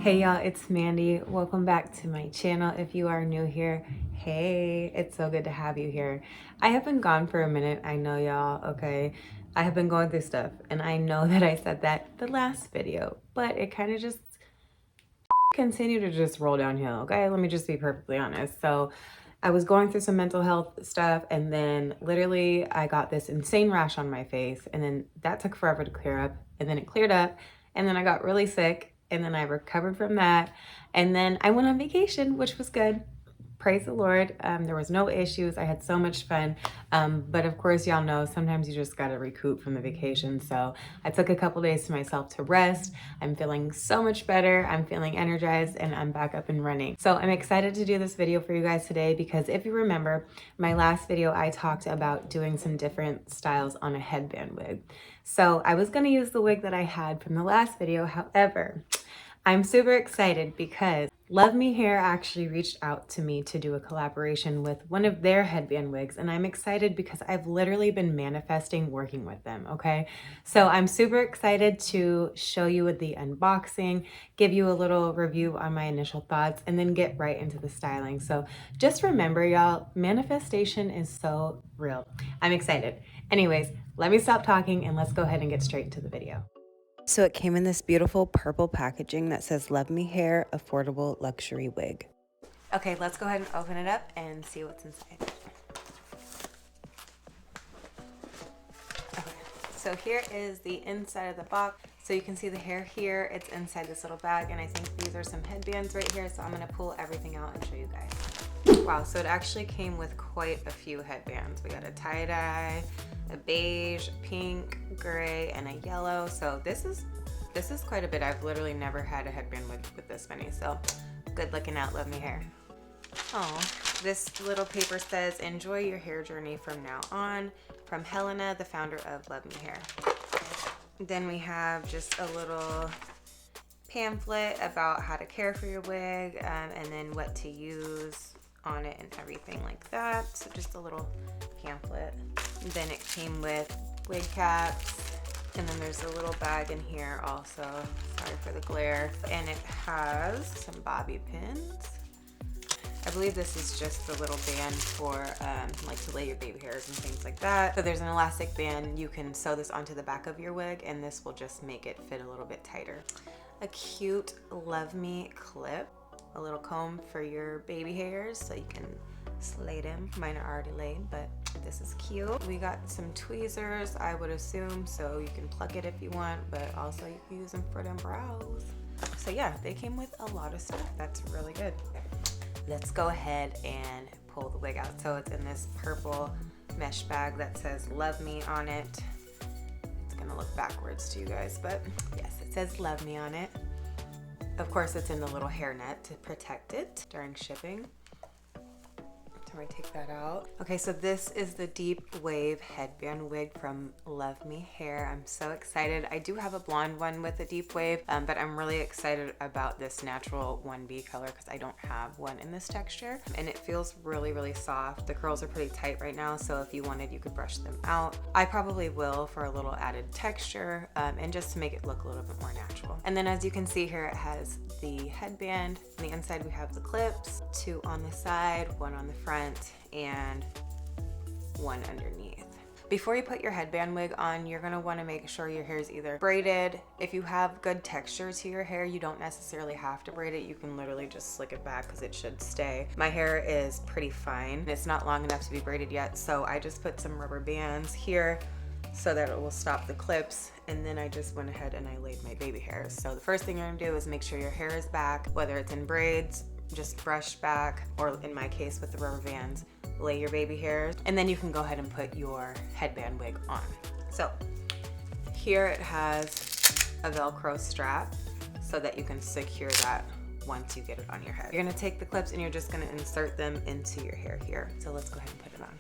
Hey y'all, it's Mandy. Welcome back to my channel. If you are new here, hey, it's so good to have you here. I have been gone for a minute, I know y'all, okay? I have been going through stuff, and I know that I said that the last video, but it kind of just continued to just roll downhill, okay? Let me just be perfectly honest. So I was going through some mental health stuff, and then literally I got this insane rash on my face, and then that took forever to clear up, and then it cleared up, and then I got really sick, and then I recovered from that, and then I went on vacation, which was good. Praise the Lord. There was no issues. I had so much fun. But of course, y'all know sometimes you just got to recoup from the vacation. So I took a couple days to myself to rest. I'm feeling so much better. I'm feeling energized and I'm back up and running. So I'm excited to do this video for you guys today because if you remember my last video, I talked about doing some different styles on a headband wig. So I was going to use the wig that I had from the last video. However, I'm super excited because LuvMeHair actually reached out to me to do a collaboration with one of their headband wigs, and I'm excited because I've literally been manifesting working with them, okay? So I'm super excited to show you the unboxing, give you a little review on my initial thoughts, and then get right into the styling. So just remember, y'all, manifestation is so real. I'm excited. Anyways, let me stop talking and let's go ahead and get straight into the video. So it came in this beautiful purple packaging that says LuvMeHair Affordable Luxury Wig. Okay, let's go ahead and open it up and see what's inside. Okay, so here is the inside of the box. So you can see the hair here, it's inside this little bag, and I think these are some headbands right here, so I'm gonna pull everything out and show you guys. Wow, so it actually came with quite a few headbands. We got a tie-dye, a beige, pink, gray, and a yellow. So this is quite a bit. I've literally never had a headband with this many. So good looking out, LuvMeHair. Oh, this little paper says, enjoy your hair journey from now on, from Helena, the founder of LuvMeHair. Then we have just a little pamphlet about how to care for your wig, and then what to use on it and everything like that. So just a little pamphlet. Then it came with wig caps, and then there's a little bag in here also. Sorry for the glare. And it has some bobby pins. I believe this is just the little band for like to lay your baby hairs and things like that. So there's an elastic band. You can sew this onto the back of your wig, and this will just make it fit a little bit tighter. A cute LuvMe clip. A little comb for your baby hairs so you can slay them. Mine are already laid, but this is cute. We got some tweezers, I would assume, so you can pluck it if you want, but also you can use them for them brows. So yeah, they came with a lot of stuff. That's really good. Let's go ahead and pull the wig out. So it's in this purple mesh bag that says LuvMe on it. It's gonna look backwards to you guys, but yes, it says LuvMe on it. Of course, it's in the little hairnet to protect it during shipping. So I take that out. Okay, so this is the deep wave headband wig from LuvMeHair. I'm so excited. I do have a blonde one with a deep wave, but I'm really excited about this natural 1B color because I don't have one in this texture. And it feels really, really soft. The curls are pretty tight right now, so if you wanted, you could brush them out. I probably will for a little added texture and just to make it look a little bit more natural. And then as you can see here, it has the headband. On the inside, we have the clips, 2 on the side, 1 on the front, and 1 underneath. Before you put your headband wig on, you're gonna wanna make sure your hair is either braided. If you have good texture to your hair, you don't necessarily have to braid it. You can literally just slick it back because it should stay. My hair is pretty fine. It's not long enough to be braided yet, so I just put some rubber bands here so that it will stop the clips, and then I just went ahead and I laid my baby hairs. So the first thing you're gonna do is make sure your hair is back, whether it's in braids, just brush back, or in my case with the rubber bands, lay your baby hairs, and then you can go ahead and put your headband wig on. So here it has a Velcro strap so that you can secure that once you get it on your head. You're gonna take the clips and you're just gonna insert them into your hair here. So let's go ahead and put it on.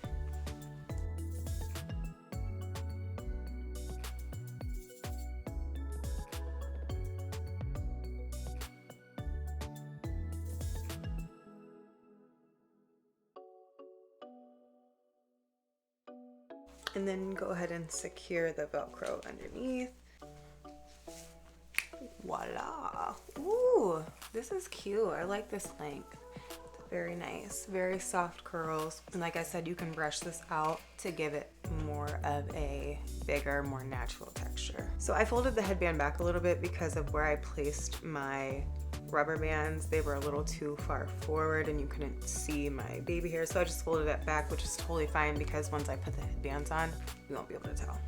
And then go ahead and secure the Velcro underneath. Voila. Ooh, Ooh, this is cute. I like this length. Very nice, very soft curls. And like I said, you can brush this out to give it more of a bigger, more natural texture. So I folded the headband back a little bit because of where I placed my rubber bands. They were a little too far forward and you couldn't see my baby hair. So I just folded it back, which is totally fine because once I put the headbands on, you won't be able to tell.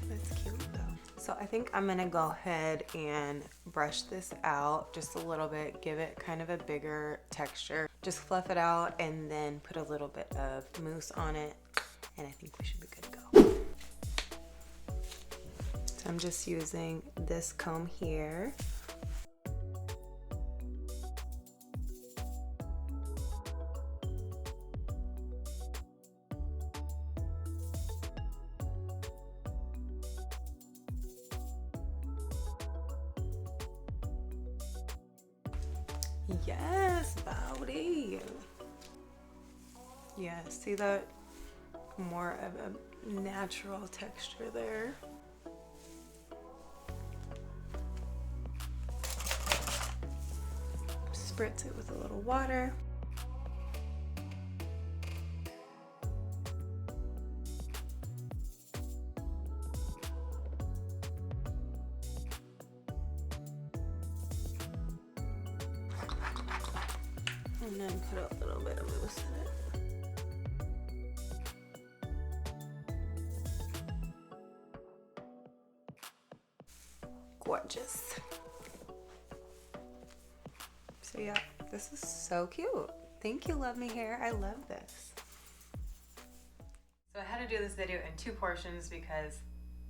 That's cute though. So I think I'm gonna go ahead and brush this out just a little bit, give it kind of a bigger texture. Just fluff it out and then put a little bit of mousse on it, and I think we should be good to go. So I'm just using this comb here. Yes, beauty. Yeah, see that? More of a natural texture there. Spritz it with a little water. And then put a little bit of mousse in it. Gorgeous. So yeah, this is so cute. Thank you, LuvMeHair. I love this. So I had to do this video in 2 portions because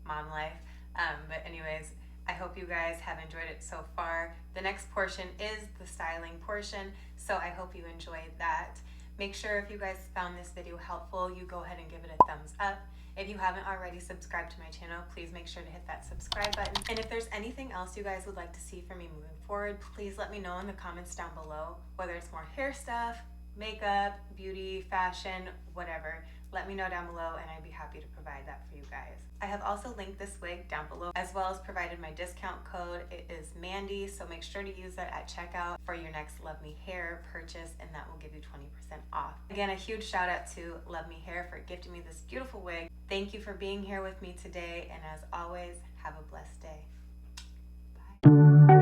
mom life. But anyways, I hope you guys have enjoyed it so far. The next portion is the styling portion, so I hope you enjoyed that. Make sure if you guys found this video helpful, you go ahead and give it a thumbs up. If you haven't already subscribed to my channel, please make sure to hit that subscribe button. And if there's anything else you guys would like to see from me moving forward, please let me know in the comments down below, whether it's more hair stuff, makeup, beauty, fashion, whatever. Let me know down below and I'd be happy to provide that for you guys. I have also linked this wig down below, as well as provided my discount code. It is Mandi, so make sure to use that at checkout for your next LuvMeHair purchase, and that will give you 20% off. Again, a huge shout out to LuvMeHair for gifting me this beautiful wig. Thank you for being here with me today, and as always, have a blessed day. Bye.